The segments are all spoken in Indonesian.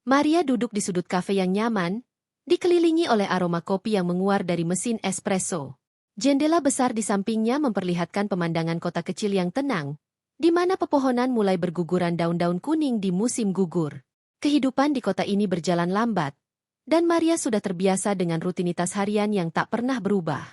Maria duduk di sudut kafe yang nyaman, dikelilingi oleh aroma kopi yang menguar dari mesin espresso. Jendela besar di sampingnya memperlihatkan pemandangan kota kecil yang tenang, di mana pepohonan mulai berguguran daun-daun kuning di musim gugur. Kehidupan di kota ini berjalan lambat, dan Maria sudah terbiasa dengan rutinitas harian yang tak pernah berubah.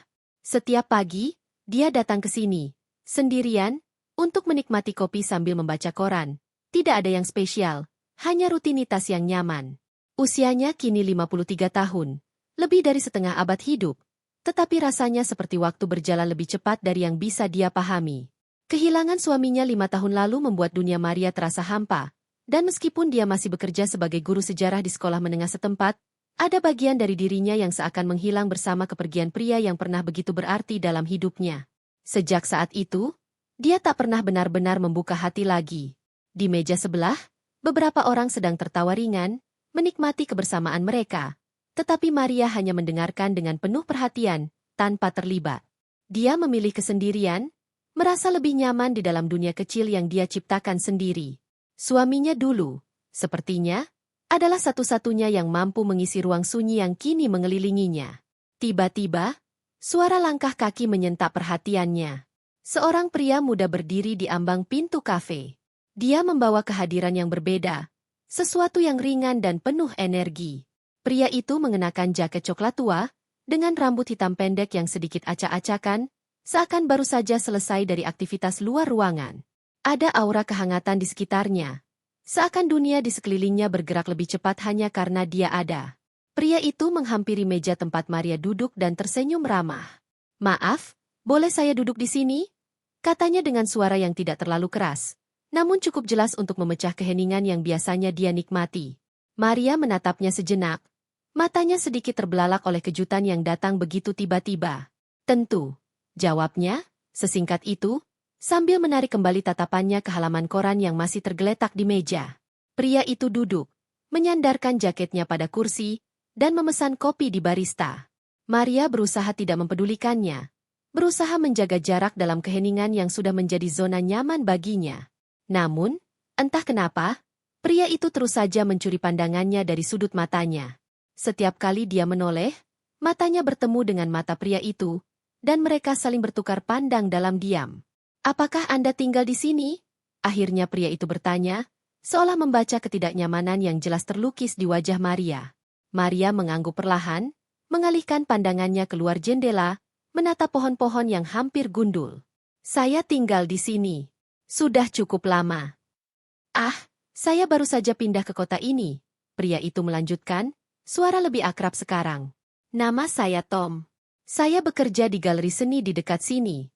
Setiap pagi, dia datang ke sini, sendirian, untuk menikmati kopi sambil membaca koran. Tidak ada yang spesial, hanya rutinitas yang nyaman. Usianya kini 53 tahun, lebih dari setengah abad hidup. Tetapi rasanya seperti waktu berjalan lebih cepat dari yang bisa dia pahami. Kehilangan suaminya 5 tahun lalu membuat dunia Maria terasa hampa, dan meskipun dia masih bekerja sebagai guru sejarah di sekolah menengah setempat, ada bagian dari dirinya yang seakan menghilang bersama kepergian pria yang pernah begitu berarti dalam hidupnya. Sejak saat itu, dia tak pernah benar-benar membuka hati lagi. Di meja sebelah, beberapa orang sedang tertawa ringan, menikmati kebersamaan mereka. Tetapi Maria hanya mendengarkan dengan penuh perhatian, tanpa terlibat. Dia memilih kesendirian, merasa lebih nyaman di dalam dunia kecil yang dia ciptakan sendiri. Suaminya dulu, sepertinya, adalah satu-satunya yang mampu mengisi ruang sunyi yang kini mengelilinginya. Tiba-tiba, suara langkah kaki menyentak perhatiannya. Seorang pria muda berdiri di ambang pintu kafe. Dia membawa kehadiran yang berbeda, sesuatu yang ringan dan penuh energi. Pria itu mengenakan jaket coklat tua, dengan rambut hitam pendek yang sedikit acak-acakan, seakan baru saja selesai dari aktivitas luar ruangan. Ada aura kehangatan di sekitarnya. Seakan dunia di sekelilingnya bergerak lebih cepat hanya karena dia ada. Pria itu menghampiri meja tempat Maria duduk dan tersenyum ramah. "Maaf, boleh saya duduk di sini?" Katanya dengan suara yang tidak terlalu keras, namun cukup jelas untuk memecah keheningan yang biasanya dia nikmati. Maria menatapnya sejenak. Matanya sedikit terbelalak oleh kejutan yang datang begitu tiba-tiba. "Tentu," jawabnya, sesingkat itu, sambil menarik kembali tatapannya ke halaman koran yang masih tergeletak di meja. Pria itu duduk, menyandarkan jaketnya pada kursi, dan memesan kopi di barista. Maria berusaha tidak mempedulikannya, berusaha menjaga jarak dalam keheningan yang sudah menjadi zona nyaman baginya. Namun, entah kenapa, pria itu terus saja mencuri pandangannya dari sudut matanya. Setiap kali dia menoleh, matanya bertemu dengan mata pria itu, dan mereka saling bertukar pandang dalam diam. "Apakah Anda tinggal di sini?" Akhirnya pria itu bertanya, seolah membaca ketidaknyamanan yang jelas terlukis di wajah Maria. Maria mengangguk perlahan, mengalihkan pandangannya keluar jendela, menatap pohon-pohon yang hampir gundul. "Saya tinggal di sini. Sudah cukup lama." "Ah, saya baru saja pindah ke kota ini," pria itu melanjutkan, suara lebih akrab sekarang. "Nama saya Tom. Saya bekerja di galeri seni di dekat sini."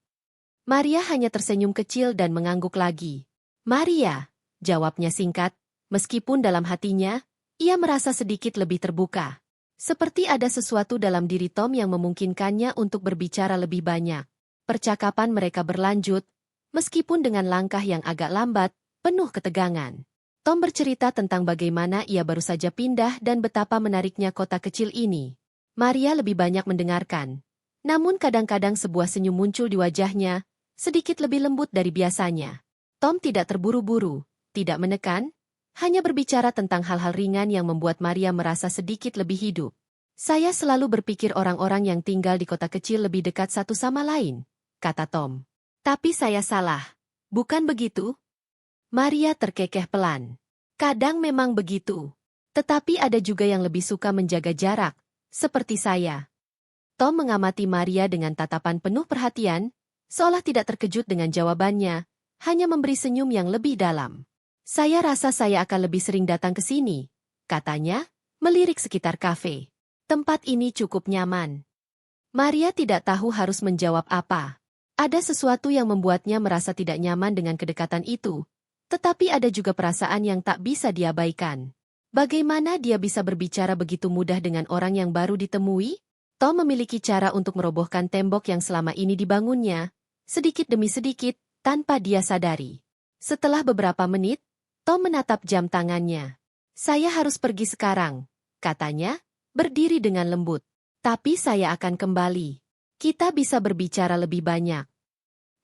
Maria hanya tersenyum kecil dan mengangguk lagi. "Maria," jawabnya singkat, meskipun dalam hatinya, ia merasa sedikit lebih terbuka. Seperti ada sesuatu dalam diri Tom yang memungkinkannya untuk berbicara lebih banyak. Percakapan mereka berlanjut, meskipun dengan langkah yang agak lambat, penuh ketegangan. Tom bercerita tentang bagaimana ia baru saja pindah dan betapa menariknya kota kecil ini. Maria lebih banyak mendengarkan. Namun kadang-kadang sebuah senyum muncul di wajahnya, sedikit lebih lembut dari biasanya. Tom tidak terburu-buru, tidak menekan, hanya berbicara tentang hal-hal ringan yang membuat Maria merasa sedikit lebih hidup. "Saya selalu berpikir orang-orang yang tinggal di kota kecil lebih dekat satu sama lain," kata Tom. "Tapi saya salah. Bukan begitu?" Maria terkekeh pelan. "Kadang memang begitu. Tetapi ada juga yang lebih suka menjaga jarak, seperti saya." Tom mengamati Maria dengan tatapan penuh perhatian, seolah tidak terkejut dengan jawabannya, hanya memberi senyum yang lebih dalam. "Saya rasa saya akan lebih sering datang ke sini," katanya, melirik sekitar kafe. "Tempat ini cukup nyaman." Maria tidak tahu harus menjawab apa. Ada sesuatu yang membuatnya merasa tidak nyaman dengan kedekatan itu, tetapi ada juga perasaan yang tak bisa diabaikan. Bagaimana dia bisa berbicara begitu mudah dengan orang yang baru ditemui? Tom memiliki cara untuk merobohkan tembok yang selama ini dibangunnya, sedikit demi sedikit, tanpa dia sadari. Setelah beberapa menit, Tom menatap jam tangannya. "Saya harus pergi sekarang," katanya, berdiri dengan lembut. "Tapi saya akan kembali. Kita bisa berbicara lebih banyak."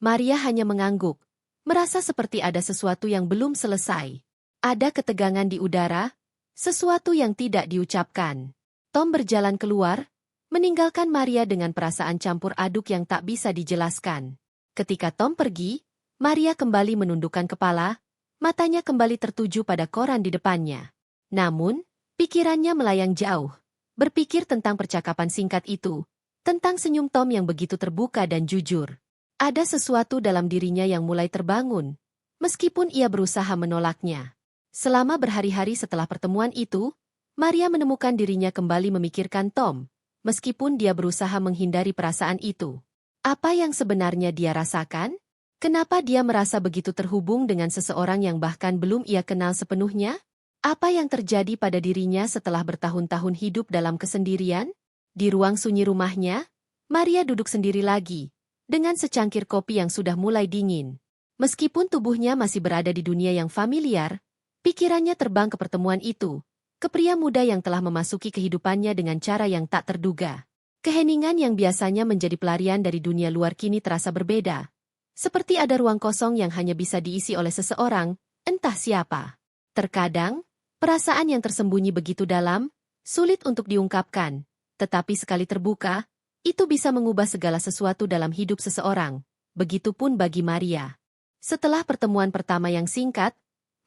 Maria hanya mengangguk, merasa seperti ada sesuatu yang belum selesai. Ada ketegangan di udara, Sesuatu yang tidak diucapkan. Tom berjalan keluar, meninggalkan Maria dengan perasaan campur aduk yang tak bisa dijelaskan. Ketika Tom pergi, Maria kembali menundukkan kepala, matanya kembali tertuju pada koran di depannya. Namun, pikirannya melayang jauh, berpikir tentang percakapan singkat itu, tentang senyum Tom yang begitu terbuka dan jujur. Ada sesuatu dalam dirinya yang mulai terbangun, meskipun ia berusaha menolaknya. Selama berhari-hari setelah pertemuan itu, Maria menemukan dirinya kembali memikirkan Tom, meskipun dia berusaha menghindari perasaan itu. Apa yang sebenarnya dia rasakan? Kenapa dia merasa begitu terhubung dengan seseorang yang bahkan belum ia kenal sepenuhnya? Apa yang terjadi pada dirinya setelah bertahun-tahun hidup dalam kesendirian? Di ruang sunyi rumahnya, Maria duduk sendiri lagi, dengan secangkir kopi yang sudah mulai dingin. Meskipun tubuhnya masih berada di dunia yang familiar, pikirannya terbang ke pertemuan itu, ke pria muda yang telah memasuki kehidupannya dengan cara yang tak terduga. Keheningan yang biasanya menjadi pelarian dari dunia luar kini terasa berbeda. Seperti ada ruang kosong yang hanya bisa diisi oleh seseorang, entah siapa. Terkadang, perasaan yang tersembunyi begitu dalam, sulit untuk diungkapkan, tetapi sekali terbuka, itu bisa mengubah segala sesuatu dalam hidup seseorang. Begitupun bagi Maria. Setelah pertemuan pertama yang singkat,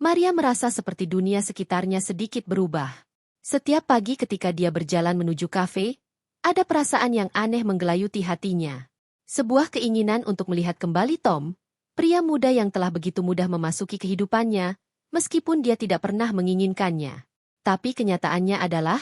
Maria merasa seperti dunia sekitarnya sedikit berubah. Setiap pagi ketika dia berjalan menuju kafe, ada perasaan yang aneh menggelayuti hatinya. Sebuah keinginan untuk melihat kembali Tom, pria muda yang telah begitu mudah memasuki kehidupannya, meskipun dia tidak pernah menginginkannya. Tapi kenyataannya adalah,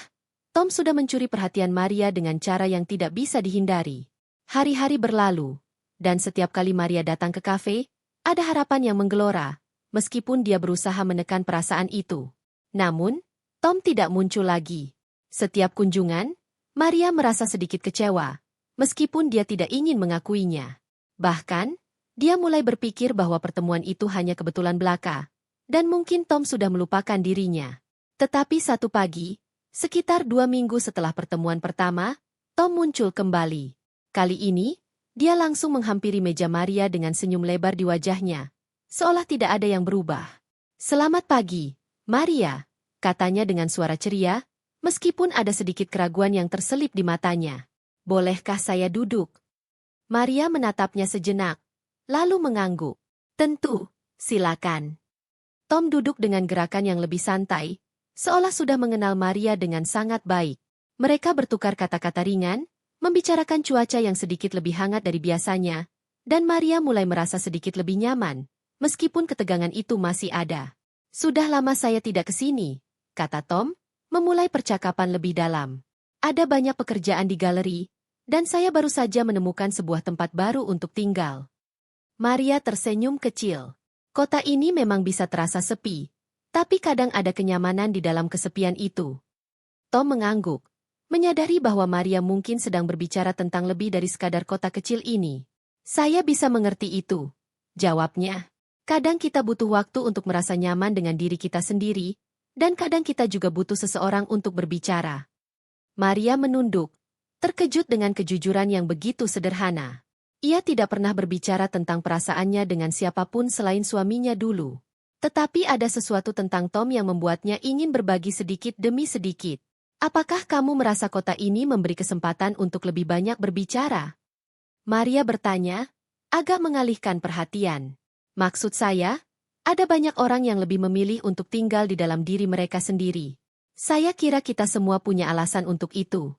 Tom sudah mencuri perhatian Maria dengan cara yang tidak bisa dihindari. Hari-hari berlalu, dan setiap kali Maria datang ke kafe, ada harapan yang menggelora, meskipun dia berusaha menekan perasaan itu. Namun, Tom tidak muncul lagi. Setiap kunjungan, Maria merasa sedikit kecewa, meskipun dia tidak ingin mengakuinya. Bahkan, dia mulai berpikir bahwa pertemuan itu hanya kebetulan belaka, dan mungkin Tom sudah melupakan dirinya. Tetapi satu pagi, sekitar 2 minggu setelah pertemuan pertama, Tom muncul kembali. Kali ini, dia langsung menghampiri meja Maria dengan senyum lebar di wajahnya, seolah tidak ada yang berubah. "Selamat pagi, Maria," katanya dengan suara ceria, meskipun ada sedikit keraguan yang terselip di matanya. "Bolehkah saya duduk?" Maria menatapnya sejenak, lalu mengangguk. "Tentu, silakan." Tom duduk dengan gerakan yang lebih santai, seolah sudah mengenal Maria dengan sangat baik. Mereka bertukar kata-kata ringan, membicarakan cuaca yang sedikit lebih hangat dari biasanya, dan Maria mulai merasa sedikit lebih nyaman, meskipun ketegangan itu masih ada. "Sudah lama saya tidak ke sini," kata Tom, memulai percakapan lebih dalam. "Ada banyak pekerjaan di galeri, dan saya baru saja menemukan sebuah tempat baru untuk tinggal." Maria tersenyum kecil. Kota ini memang bisa terasa sepi, tapi kadang ada kenyamanan di dalam kesepian itu. Tom mengangguk, menyadari bahwa Maria mungkin sedang berbicara tentang lebih dari sekadar kota kecil ini. "Saya bisa mengerti itu," jawabnya. "Kadang kita butuh waktu untuk merasa nyaman dengan diri kita sendiri, dan kadang kita juga butuh seseorang untuk berbicara." Maria menunduk, terkejut dengan kejujuran yang begitu sederhana. Ia tidak pernah berbicara tentang perasaannya dengan siapapun selain suaminya dulu. Tetapi ada sesuatu tentang Tom yang membuatnya ingin berbagi sedikit demi sedikit. "Apakah kamu merasa kota ini memberi kesempatan untuk lebih banyak berbicara?" Maria bertanya, agak mengalihkan perhatian. "Maksud saya, ada banyak orang yang lebih memilih untuk tinggal di dalam diri mereka sendiri. Saya kira kita semua punya alasan untuk itu."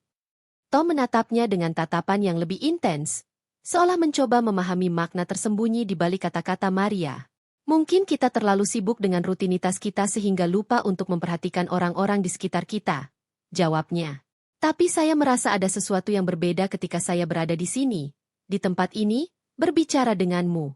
Tom menatapnya dengan tatapan yang lebih intens, seolah mencoba memahami makna tersembunyi di balik kata-kata Maria. "Mungkin kita terlalu sibuk dengan rutinitas kita sehingga lupa untuk memperhatikan orang-orang di sekitar kita," jawabnya. "Tapi saya merasa ada sesuatu yang berbeda ketika saya berada di sini, di tempat ini, berbicara denganmu."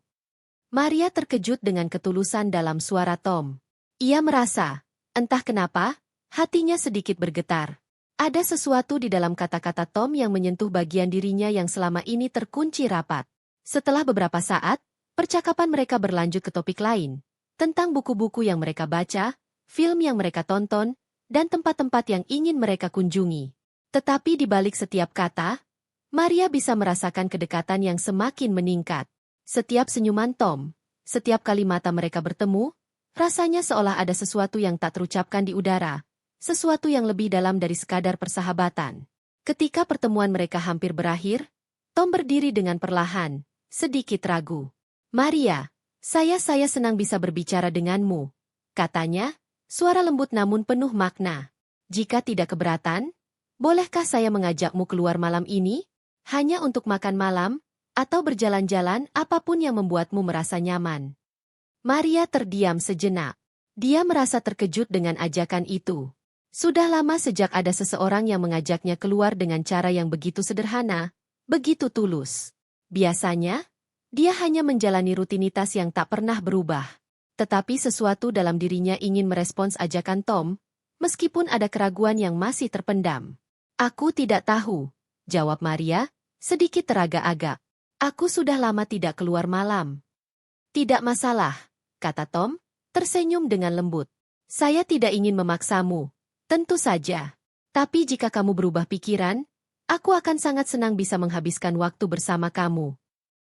Maria terkejut dengan ketulusan dalam suara Tom. Ia merasa, entah kenapa, hatinya sedikit bergetar. Ada sesuatu di dalam kata-kata Tom yang menyentuh bagian dirinya yang selama ini terkunci rapat. Setelah beberapa saat, percakapan mereka berlanjut ke topik lain, tentang buku-buku yang mereka baca, film yang mereka tonton, dan tempat-tempat yang ingin mereka kunjungi. Tetapi di balik setiap kata, Maria bisa merasakan kedekatan yang semakin meningkat. Setiap senyuman Tom, setiap kali mata mereka bertemu, rasanya seolah ada sesuatu yang tak terucapkan di udara, sesuatu yang lebih dalam dari sekadar persahabatan. Ketika pertemuan mereka hampir berakhir, Tom berdiri dengan perlahan, sedikit ragu. "Maria, saya senang bisa berbicara denganmu," katanya, suara lembut namun penuh makna. "Jika tidak keberatan, bolehkah saya mengajakmu keluar malam ini? Hanya untuk makan malam, atau berjalan-jalan apapun yang membuatmu merasa nyaman." Maria terdiam sejenak. Dia merasa terkejut dengan ajakan itu. Sudah lama sejak ada seseorang yang mengajaknya keluar dengan cara yang begitu sederhana, begitu tulus. Biasanya, dia hanya menjalani rutinitas yang tak pernah berubah. Tetapi sesuatu dalam dirinya ingin merespons ajakan Tom, meskipun ada keraguan yang masih terpendam. "Aku tidak tahu," jawab Maria, sedikit teragak-agak. "Aku sudah lama tidak keluar malam." "Tidak masalah," kata Tom, tersenyum dengan lembut. "Saya tidak ingin memaksamu. Tentu saja. Tapi jika kamu berubah pikiran, aku akan sangat senang bisa menghabiskan waktu bersama kamu."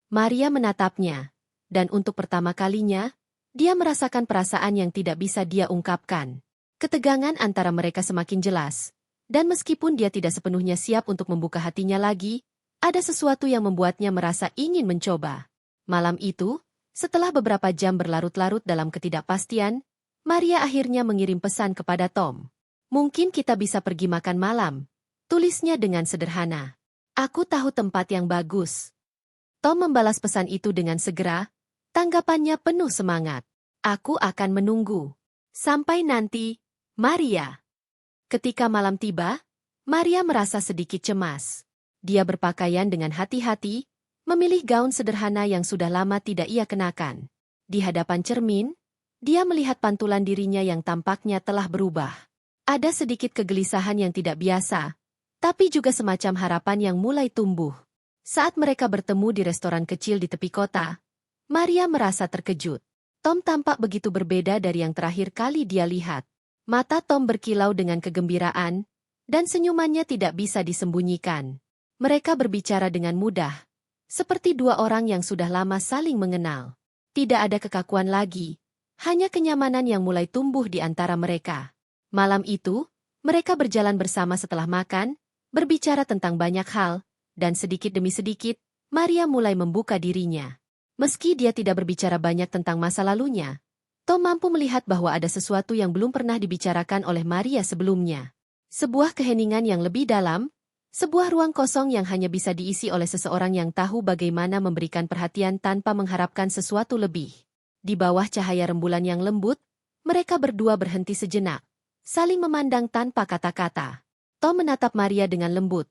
Maria menatapnya, dan untuk pertama kalinya, dia merasakan perasaan yang tidak bisa dia ungkapkan. Ketegangan antara mereka semakin jelas, dan meskipun dia tidak sepenuhnya siap untuk membuka hatinya lagi, ada sesuatu yang membuatnya merasa ingin mencoba. Malam itu, setelah beberapa jam berlarut-larut dalam ketidakpastian, Maria akhirnya mengirim pesan kepada Tom. "Mungkin kita bisa pergi makan malam," tulisnya dengan sederhana. "Aku tahu tempat yang bagus." Tom membalas pesan itu dengan segera, tanggapannya penuh semangat. "Aku akan menunggu. Sampai nanti, Maria." Ketika malam tiba, Maria merasa sedikit cemas. Dia berpakaian dengan hati-hati, memilih gaun sederhana yang sudah lama tidak ia kenakan. Di hadapan cermin, dia melihat pantulan dirinya yang tampaknya telah berubah. Ada sedikit kegelisahan yang tidak biasa, tapi juga semacam harapan yang mulai tumbuh. Saat mereka bertemu di restoran kecil di tepi kota, Maria merasa terkejut. Tom tampak begitu berbeda dari yang terakhir kali dia lihat. Mata Tom berkilau dengan kegembiraan, dan senyumannya tidak bisa disembunyikan. Mereka berbicara dengan mudah, seperti dua orang yang sudah lama saling mengenal. Tidak ada kekakuan lagi, hanya kenyamanan yang mulai tumbuh di antara mereka. Malam itu, mereka berjalan bersama setelah makan, berbicara tentang banyak hal, dan sedikit demi sedikit, Maria mulai membuka dirinya. Meski dia tidak berbicara banyak tentang masa lalunya, Tom mampu melihat bahwa ada sesuatu yang belum pernah dibicarakan oleh Maria sebelumnya. Sebuah keheningan yang lebih dalam, sebuah ruang kosong yang hanya bisa diisi oleh seseorang yang tahu bagaimana memberikan perhatian tanpa mengharapkan sesuatu lebih. Di bawah cahaya rembulan yang lembut, mereka berdua berhenti sejenak, saling memandang tanpa kata-kata. Tom menatap Maria dengan lembut,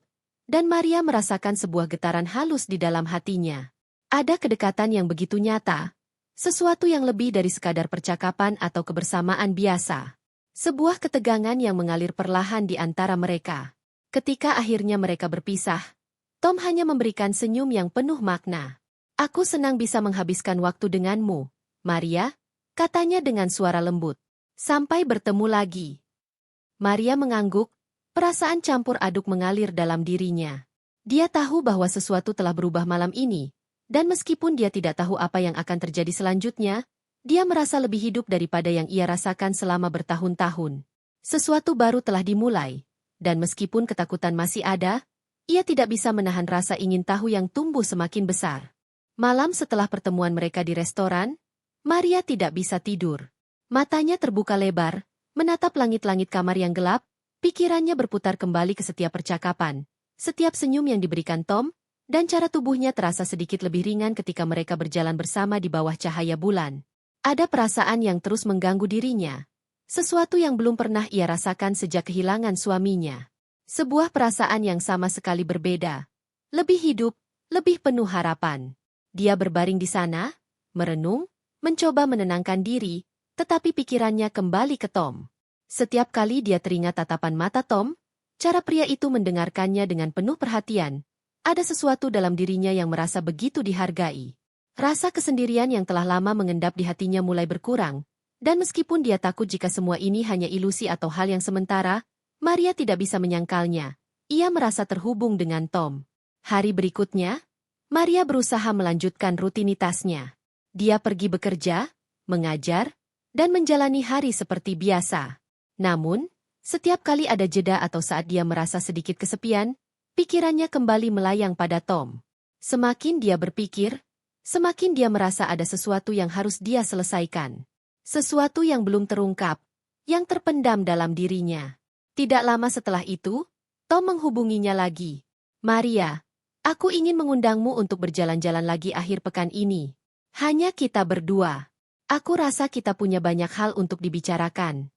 dan Maria merasakan sebuah getaran halus di dalam hatinya. Ada kedekatan yang begitu nyata, sesuatu yang lebih dari sekadar percakapan atau kebersamaan biasa. Sebuah ketegangan yang mengalir perlahan di antara mereka. Ketika akhirnya mereka berpisah, Tom hanya memberikan senyum yang penuh makna. "Aku senang bisa menghabiskan waktu denganmu, Maria," katanya dengan suara lembut. "Sampai bertemu lagi." Maria mengangguk, perasaan campur aduk mengalir dalam dirinya. Dia tahu bahwa sesuatu telah berubah malam ini, dan meskipun dia tidak tahu apa yang akan terjadi selanjutnya, dia merasa lebih hidup daripada yang ia rasakan selama bertahun-tahun. Sesuatu baru telah dimulai, dan meskipun ketakutan masih ada, ia tidak bisa menahan rasa ingin tahu yang tumbuh semakin besar. Malam setelah pertemuan mereka di restoran, Maria tidak bisa tidur. Matanya terbuka lebar, menatap langit-langit kamar yang gelap, pikirannya berputar kembali ke setiap percakapan, setiap senyum yang diberikan Tom, dan cara tubuhnya terasa sedikit lebih ringan ketika mereka berjalan bersama di bawah cahaya bulan. Ada perasaan yang terus mengganggu dirinya, sesuatu yang belum pernah ia rasakan sejak kehilangan suaminya. Sebuah perasaan yang sama sekali berbeda, lebih hidup, lebih penuh harapan. Dia berbaring di sana, merenung, mencoba menenangkan diri, tetapi pikirannya kembali ke Tom. Setiap kali dia teringat tatapan mata Tom, cara pria itu mendengarkannya dengan penuh perhatian, ada sesuatu dalam dirinya yang merasa begitu dihargai. Rasa kesendirian yang telah lama mengendap di hatinya mulai berkurang, dan meskipun dia takut jika semua ini hanya ilusi atau hal yang sementara, Maria tidak bisa menyangkalnya. Ia merasa terhubung dengan Tom. Hari berikutnya, Maria berusaha melanjutkan rutinitasnya. Dia pergi bekerja, mengajar, dan menjalani hari seperti biasa. Namun, Setiap kali ada jeda atau saat dia merasa sedikit kesepian, pikirannya kembali melayang pada Tom. Semakin dia berpikir, semakin dia merasa ada sesuatu yang harus dia selesaikan. Sesuatu yang belum terungkap, yang terpendam dalam dirinya. Tidak lama setelah itu, Tom menghubunginya lagi. Maria, aku ingin mengundangmu untuk berjalan-jalan lagi akhir pekan ini. Hanya kita berdua. Aku rasa kita punya banyak hal untuk dibicarakan.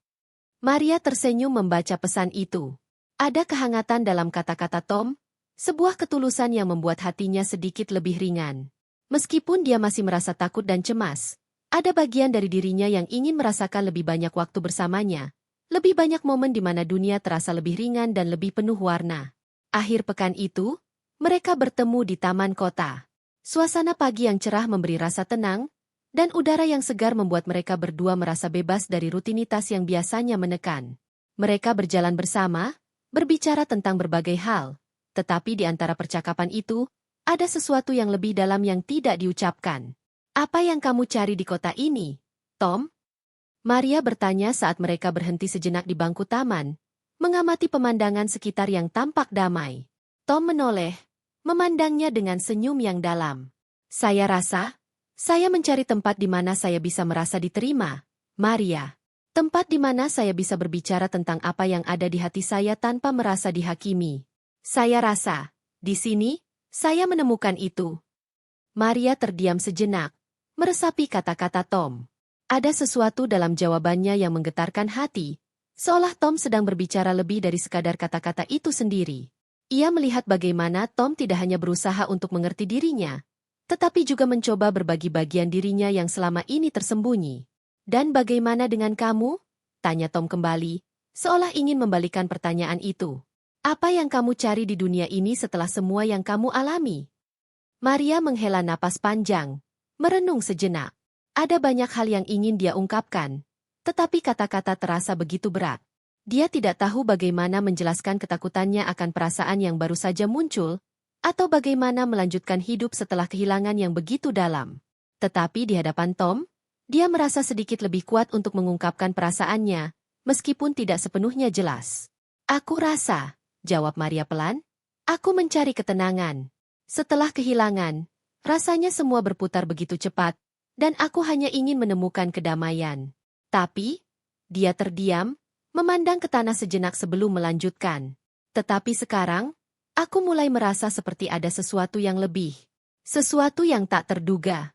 Maria tersenyum membaca pesan itu. Ada kehangatan dalam kata-kata Tom, sebuah ketulusan yang membuat hatinya sedikit lebih ringan. Meskipun dia masih merasa takut dan cemas, ada bagian dari dirinya yang ingin merasakan lebih banyak waktu bersamanya. Lebih banyak momen di mana dunia terasa lebih ringan dan lebih penuh warna. Akhir pekan itu, mereka bertemu di taman kota. Suasana pagi yang cerah memberi rasa tenang, dan udara yang segar membuat mereka berdua merasa bebas dari rutinitas yang biasanya menekan. Mereka berjalan bersama, berbicara tentang berbagai hal, tetapi di antara percakapan itu, ada sesuatu yang lebih dalam yang tidak diucapkan. Apa yang kamu cari di kota ini, Tom? Maria bertanya saat mereka berhenti sejenak di bangku taman, mengamati pemandangan sekitar yang tampak damai. Tom menoleh, memandangnya dengan senyum yang dalam. Saya rasa, saya mencari tempat di mana saya bisa merasa diterima, Maria. Tempat di mana saya bisa berbicara tentang apa yang ada di hati saya tanpa merasa dihakimi. Saya rasa, di sini, saya menemukan itu. Maria terdiam sejenak, meresapi kata-kata Tom. Ada sesuatu dalam jawabannya yang menggetarkan hati, seolah Tom sedang berbicara lebih dari sekadar kata-kata itu sendiri. Ia melihat bagaimana Tom tidak hanya berusaha untuk mengerti dirinya, tetapi juga mencoba berbagi bagian dirinya yang selama ini tersembunyi. Dan bagaimana dengan kamu? Tanya Tom kembali, seolah ingin membalikan pertanyaan itu. Apa yang kamu cari di dunia ini setelah semua yang kamu alami? Maria menghela napas panjang, merenung sejenak. Ada banyak hal yang ingin dia ungkapkan, tetapi kata-kata terasa begitu berat. Dia tidak tahu bagaimana menjelaskan ketakutannya akan perasaan yang baru saja muncul, atau bagaimana melanjutkan hidup setelah kehilangan yang begitu dalam. Tetapi di hadapan Tom, dia merasa sedikit lebih kuat untuk mengungkapkan perasaannya, meskipun tidak sepenuhnya jelas. Aku rasa, jawab Maria pelan, aku mencari ketenangan. Setelah kehilangan, rasanya semua berputar begitu cepat, dan aku hanya ingin menemukan kedamaian. Tapi, dia terdiam, memandang ke tanah sejenak sebelum melanjutkan. Tetapi sekarang, aku mulai merasa seperti ada sesuatu yang lebih. Sesuatu yang tak terduga.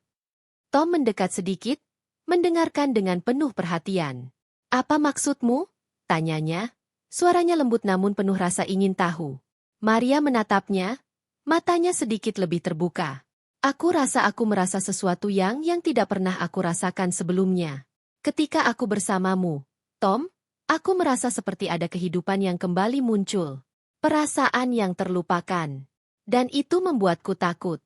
Tom mendekat sedikit, mendengarkan dengan penuh perhatian. Apa maksudmu? Tanyanya. Suaranya lembut namun penuh rasa ingin tahu. Maria menatapnya, matanya sedikit lebih terbuka. Aku rasa aku merasa sesuatu yang tidak pernah aku rasakan sebelumnya. Ketika aku bersamamu, Tom, aku merasa seperti ada kehidupan yang kembali muncul. Perasaan yang terlupakan. Dan itu membuatku takut.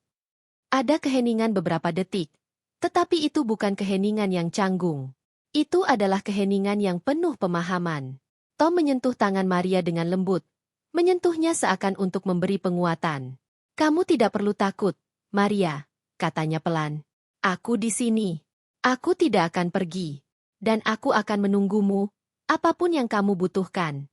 Ada keheningan beberapa detik, tetapi itu bukan keheningan yang canggung. Itu adalah keheningan yang penuh pemahaman. Tom menyentuh tangan Maria dengan lembut, menyentuhnya seakan untuk memberi penguatan. Kamu tidak perlu takut, Maria, katanya pelan. Aku di sini. Aku tidak akan pergi. Dan aku akan menunggumu, apapun yang kamu butuhkan.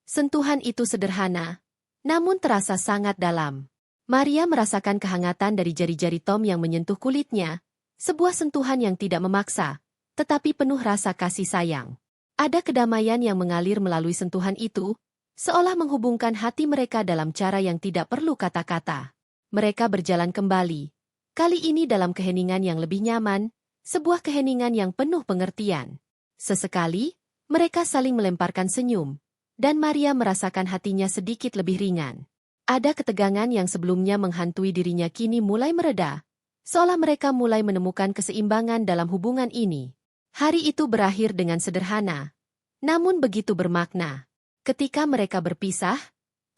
Sentuhan itu sederhana, namun terasa sangat dalam. Maria merasakan kehangatan dari jari-jari Tom yang menyentuh kulitnya, sebuah sentuhan yang tidak memaksa, tetapi penuh rasa kasih sayang. Ada kedamaian yang mengalir melalui sentuhan itu, seolah menghubungkan hati mereka dalam cara yang tidak perlu kata-kata. Mereka berjalan kembali, kali ini dalam keheningan yang lebih nyaman, sebuah keheningan yang penuh pengertian. Sesekali, mereka saling melemparkan senyum, dan Maria merasakan hatinya sedikit lebih ringan. Ada ketegangan yang sebelumnya menghantui dirinya kini mulai mereda, seolah mereka mulai menemukan keseimbangan dalam hubungan ini. Hari itu berakhir dengan sederhana, namun begitu bermakna. Ketika mereka berpisah,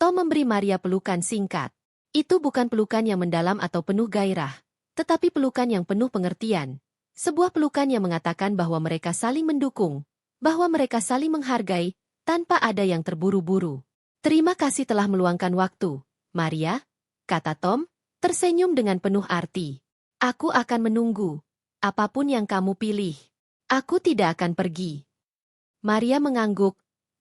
Tom memberi Maria pelukan singkat. Itu bukan pelukan yang mendalam atau penuh gairah, tetapi pelukan yang penuh pengertian. Sebuah pelukan yang mengatakan bahwa mereka saling mendukung, bahwa mereka saling menghargai, tanpa ada yang terburu-buru. Terima kasih telah meluangkan waktu, Maria, kata Tom, tersenyum dengan penuh arti. Aku akan menunggu, apapun yang kamu pilih. Aku tidak akan pergi. Maria mengangguk,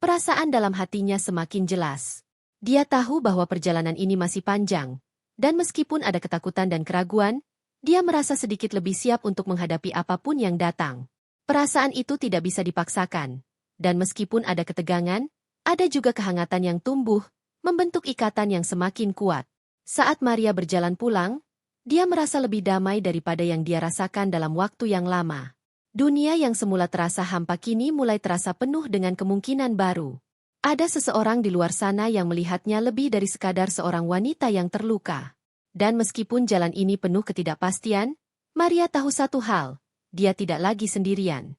Perasaan dalam hatinya semakin jelas. Dia tahu bahwa perjalanan ini masih panjang, dan meskipun ada ketakutan dan keraguan, dia merasa sedikit lebih siap untuk menghadapi apapun yang datang. Perasaan itu tidak bisa dipaksakan, dan meskipun ada ketegangan, ada juga kehangatan yang tumbuh, membentuk ikatan yang semakin kuat. Saat Maria berjalan pulang, dia merasa lebih damai daripada yang dia rasakan dalam waktu yang lama. Dunia yang semula terasa hampa kini mulai terasa penuh dengan kemungkinan baru. Ada seseorang di luar sana yang melihatnya lebih dari sekadar seorang wanita yang terluka. Dan meskipun jalan ini penuh ketidakpastian, Maria tahu satu hal, dia tidak lagi sendirian.